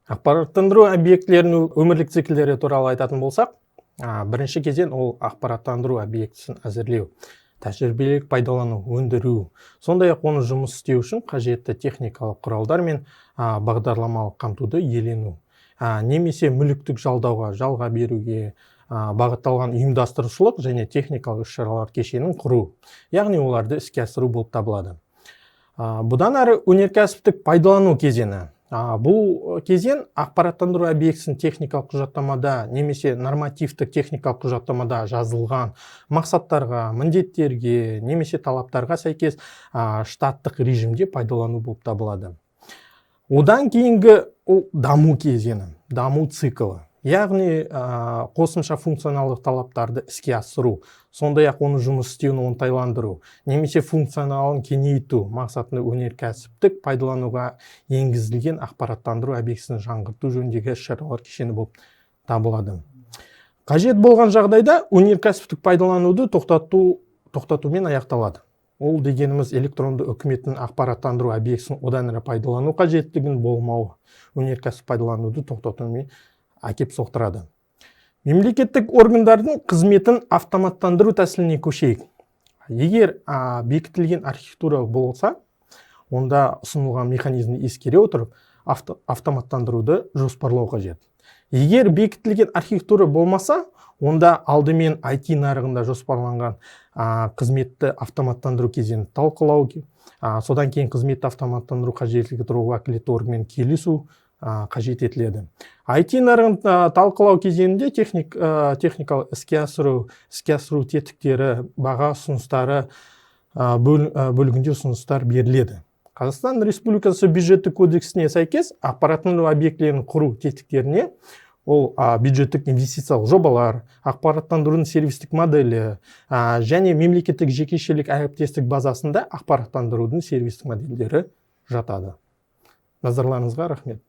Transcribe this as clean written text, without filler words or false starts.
Ақпараттандыру объектілерінің өмірлік циклдері туралы айтатын болсақ, бірінші кезең ол ақпараттандыру объектісін әзірлеу, тәжірибелік пайдалану, өндіру. Сондай-ақ оны жұмыс істеу үшін қажетті техникалық құралдар мен бағдарламалық қамтуды иелену. Немесе мүліктік жалдауға, жалға беруге бағытталған ұйымдастырушылық және техникалық іс-шаралар кешенін құру. Яғни оларды іске асыру болып табылады. Бұдан әрі өнеркәсіптік пайдалану кезеңі. Бұл кезең ақпараттандыру объектісін техникалық құжаттамада немесе нормативтік техникалық құжаттамада жазылған мақсаттарға, міндеттерге немесе талаптарға сәйкес штаттық режимде пайдалану болып табылады. Одан кейінгі даму кезеңі, даму циклы. Яғни қосымша функционалдық талаптарды іске асыру, сондай-ақ оны жұмыс істеуін оңтайландыру, немесе функционалын кеңейту мақсатында өнеркәсіптік пайдалануға енгізілген ақпараттандыру объектісін жаңғырту жөніндегі іс-шаралар кешені болып табылады. Қажет болған жағдайда өнеркәсіптік пайдалануды тоқтатумен аяқталады. Ол дегеніміз электронды үкіметтің ақпараттандыру объектісін одан әрі пайдалану қажеттігін болмауы, өнеркәсіп пайдалануды тоқтатумен әкеп соқтырады. Мемлекеттік органдардың қызметін автоматтандыру тәсіліне көшейік. Егер бекітілген архитектура болса, онда ұсынылған механизмді ескере отырып, автоматтандыруды жоспарлау қажет. Егер бекітілген архитектура болмаса, онда алдымен IT нарығында жоспарланған қызметті автоматтандыру кезеңін талқылау, содан кейін қызметті автоматтандыру қажеттілігі туралы уәкілетті органмен келісу қажет етіледі. IT нарығын талқылау кезеңінде техникалық іске асыру тетіктері, баға ұсыныстары бөлігінде ұсыныстар беріледі. Қазақстан Республикасы бюджеттік кодексіне сәйкес ақпараттандыру объектілерін құру тетіктеріне ол бюджеттік инвестициялық жобалар, ақпараттандырудың сервистік моделі және мемлекеттік жекешелік әріптестік базасында ақпараттандырудың сервистік модельдері жатады. Назарларыңызға рахмет.